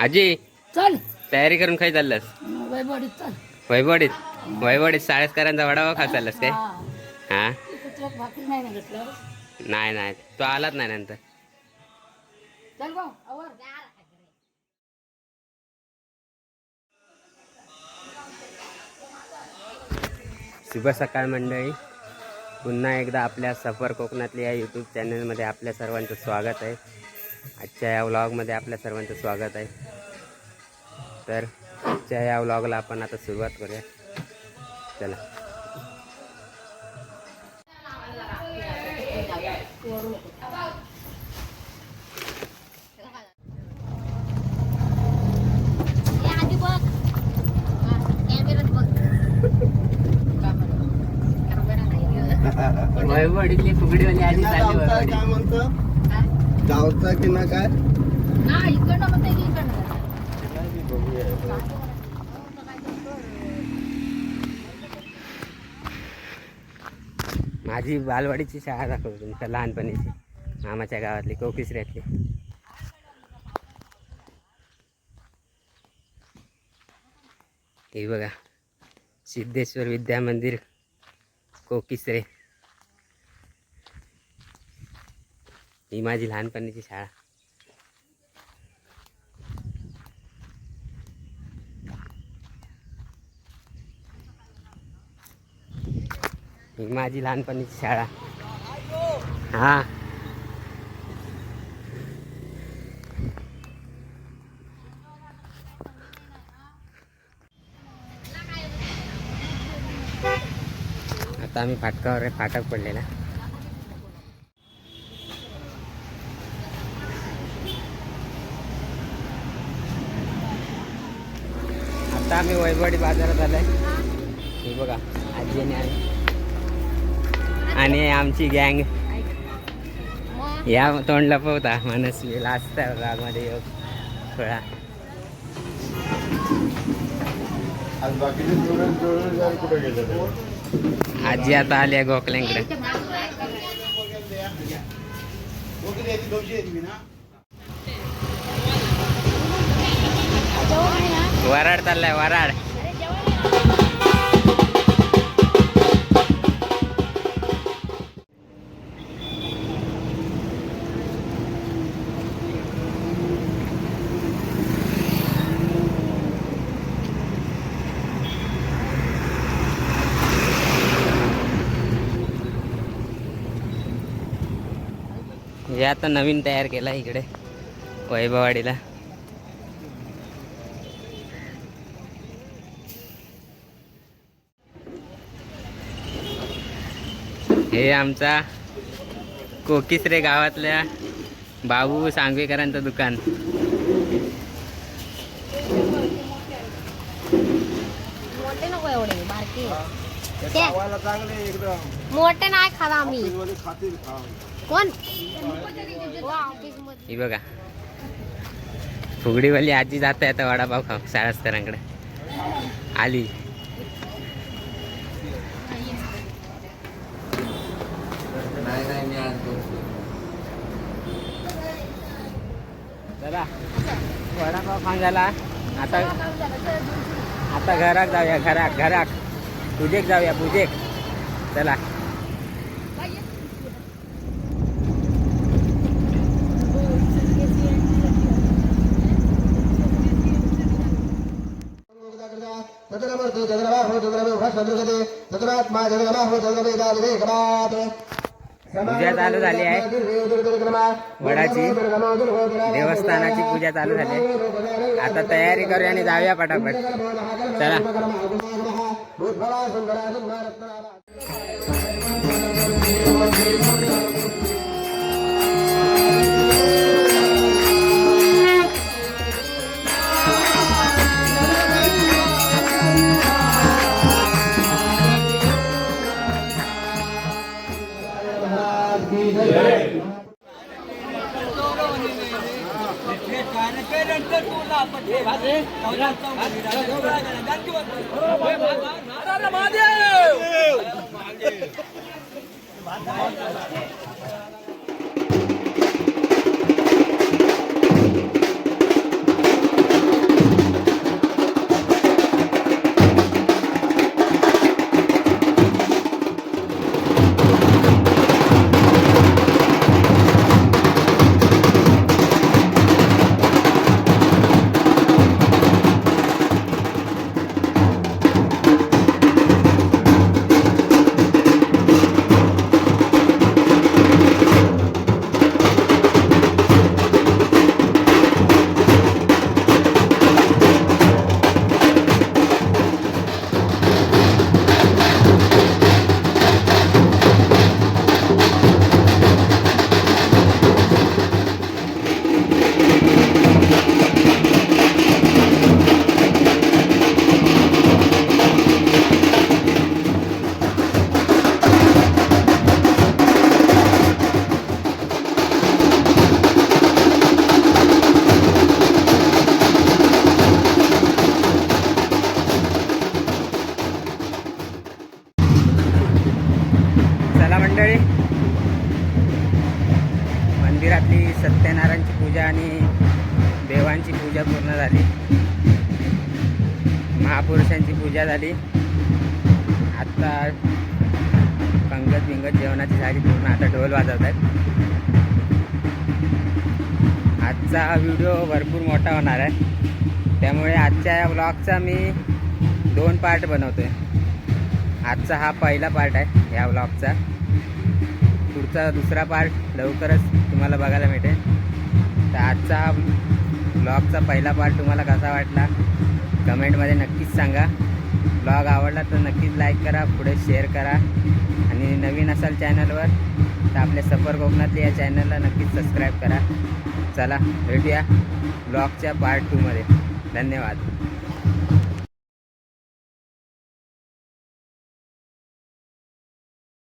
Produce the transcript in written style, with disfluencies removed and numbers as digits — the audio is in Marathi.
आजी चल तयारी करून खाय चाललास? वैभवडीत चल. वैभवडीत वैभवडीत साळेसकरांचा वडापाव खा चाललास काय? हा तुला भाकरी नाही ना घेतलं. नाही नाही तो आलाच नाही नंतर. चल भाऊ आवर. शुभ सकाळ मंडळी, पुन्हा एकदा आपल्या सफर कोकणातली या यूट्यूब चॅनलमध्ये आपल्या सर्वांचं स्वागत आहे. आजच्या या व्लॉगमध्ये आपल्या सर्वांचं स्वागत आहे. तर आजच्या या व्लॉगला आपण आता सुरुवात करूया. चला. वैभवडीतली फुगडीवाली आधी चालली. काय म्हणतं गावचा की ना काय माझी बालवाडीची शाळा दाखवतो तुमच्या लहानपणीची, मामाच्या गावातली कोकिसऱ्यातली. हे बघा, सिद्धेश्वर विद्या मंदिर कोकिसरे. ही माझी लहानपणीची शाळा. ही माझी लहानपणीची शाळा. हा आता आम्ही फाटकावर आहे, फाटक पडलेला. आता आम्ही वैभवडी बाजारात आलोय. हे बघा, आजी आणि आमची गँग या तोंड लपवता मनस्वी लाजता रागमध्ये योग थोडा. कुठे गेले? आजी आता आली आहे गोखल्यांकडे. वराड चाललाय, वराड. हे आता नवीन तयार केला इकडे वैभववाडीला. हे आमचा कोकिसरे गावातल्या बाबू सांगवेकरांचं दुकान. मोठे नको एवढे, बारके मोठे नाही खाला आम्ही. कोण? ही बघा, फुगडीवाली आजी जाते आता वडापाव खाऊ साळसकरांकडे आली. चला, वडापाव खाऊन झाला. आता घरात जाऊया, घरात पूजेक जाऊया, पूजेक. चला. पूजा चालू झाली आहे. वडाची देवस्थानाची पूजा चालू झाली आहे. आता तयारी करूया आणि जाऊया पटापट. चला. महापुरुषांची पूजा पूर्ण झाली. महापुरुषांची पूजा झाली. आत्ता पंगत बिंगत जेवणाची झाली पूर्ण. आता ढोल वाजवत आहेत. आजचा हा व्हिडिओ भरपूर मोठा होणार आहे, त्यामुळे आजच्या या व्लॉगचा मी 2 पार्ट बनवतो आहे. आजचा हा पहिला पार्ट आहे या व्लॉगचा. पुढचा दुसरा पार्ट लवकरच तुम्हाला बघायला मिळेल. तर आजचा हा व्लॉगचा पहिला पार्ट तुम्हाला कसा वाटला कमेंटमध्ये नक्कीच सांगा. व्लॉग आवडला तर नक्कीच लाईक करा, पुढे शेअर करा आणि नवीन असाल चॅनलवर तर आपल्या सफर कोकणातली या चॅनलला नक्कीच सबस्क्राईब करा. चला भेटूया ब्लॉगच्या पार्ट 2 मध्ये. धन्यवाद.